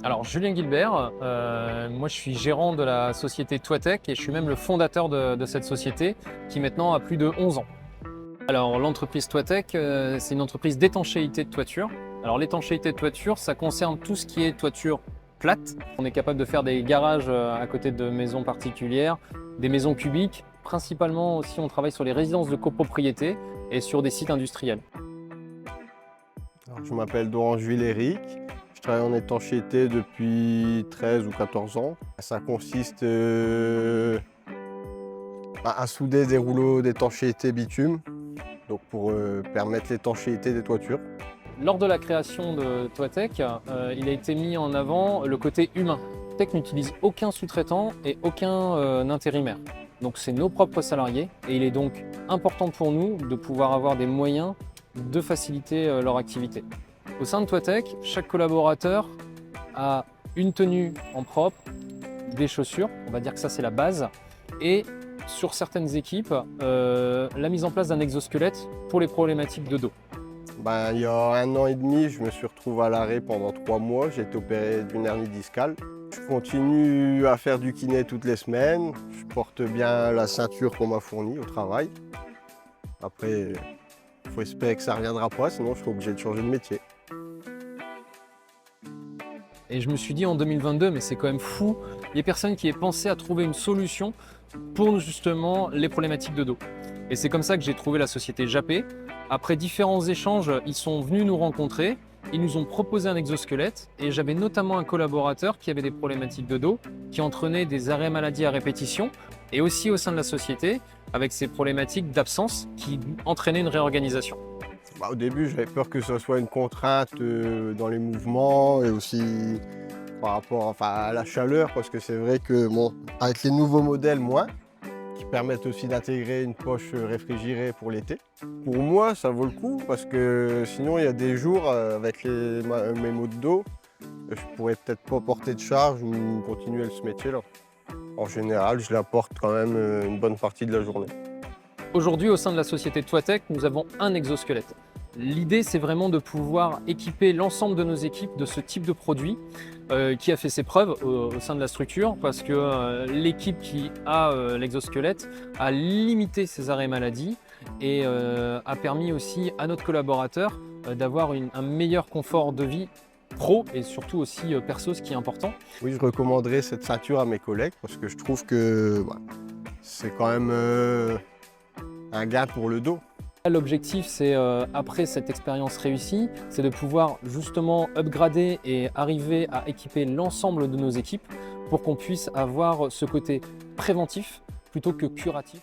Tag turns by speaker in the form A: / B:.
A: Alors Julien Guilbert, moi je suis gérant de la société Toitech et je suis même le fondateur de cette société qui maintenant a plus de 11 ans. Alors l'entreprise Toitech, c'est une entreprise d'étanchéité de toiture. Alors l'étanchéité de toiture, ça concerne tout ce qui est toiture plate. On est capable de faire des garages à côté de maisons particulières, des maisons cubiques. Principalement aussi on travaille sur les résidences de copropriété et sur des sites industriels.
B: Alors, je m'appelle Dorange Eric. Je travaille en étanchéité depuis 13 ou 14 ans. Ça consiste à souder des rouleaux d'étanchéité bitume, donc pour permettre l'étanchéité des toitures.
A: Lors de la création de Toitech, il a été mis en avant le côté humain. Toitech n'utilise aucun sous-traitant et aucun intérimaire. Donc c'est nos propres salariés et il est donc important pour nous de pouvoir avoir des moyens de faciliter leur activité. Au sein de Toitech, chaque collaborateur a une tenue en propre, des chaussures, on va dire que ça c'est la base, et sur certaines équipes, la mise en place d'un exosquelette pour les problématiques de dos.
B: Il y a 1 an et demi, je me suis retrouvé à l'arrêt pendant 3 mois. J'ai été opéré d'une hernie discale. Je continue à faire du kiné toutes les semaines. Je porte bien la ceinture qu'on m'a fournie au travail. Après, il faut espérer que ça ne reviendra pas, sinon je serai obligé de changer de métier.
A: Et je me suis dit en 2022, mais c'est quand même fou, il y a personne qui ait pensé à trouver une solution pour justement les problématiques de dos. Et c'est comme ça que j'ai trouvé la société Jappé. Après différents échanges, ils sont venus nous rencontrer, ils nous ont proposé un exosquelette et j'avais notamment un collaborateur qui avait des problématiques de dos, qui entraînait des arrêts maladie à répétition et aussi au sein de la société avec ces problématiques d'absence qui entraînaient une réorganisation.
B: Au début, j'avais peur que ce soit une contrainte dans les mouvements et aussi par rapport à la chaleur, parce que c'est vrai que avec les nouveaux modèles, qui permettent aussi d'intégrer une poche réfrigérée pour l'été. Pour moi, ça vaut le coup parce que sinon, il y a des jours avec mes maux de dos, je pourrais peut-être pas porter de charge ou continuer ce métier-là. En général, je la porte quand même une bonne partie de la journée.
A: Aujourd'hui, au sein de la société Toitech, nous avons un exosquelette. L'idée, c'est vraiment de pouvoir équiper l'ensemble de nos équipes de ce type de produit qui a fait ses preuves au sein de la structure parce que l'équipe qui a l'exosquelette a limité ses arrêts maladie et a permis aussi à notre collaborateur d'avoir un meilleur confort de vie pro et surtout aussi perso, ce qui est important.
B: Oui, je recommanderais cette ceinture à mes collègues parce que je trouve que c'est quand même un gain pour le dos.
A: L'objectif, c'est après cette expérience réussie, c'est de pouvoir justement upgrader et arriver à équiper l'ensemble de nos équipes pour qu'on puisse avoir ce côté préventif plutôt que curatif.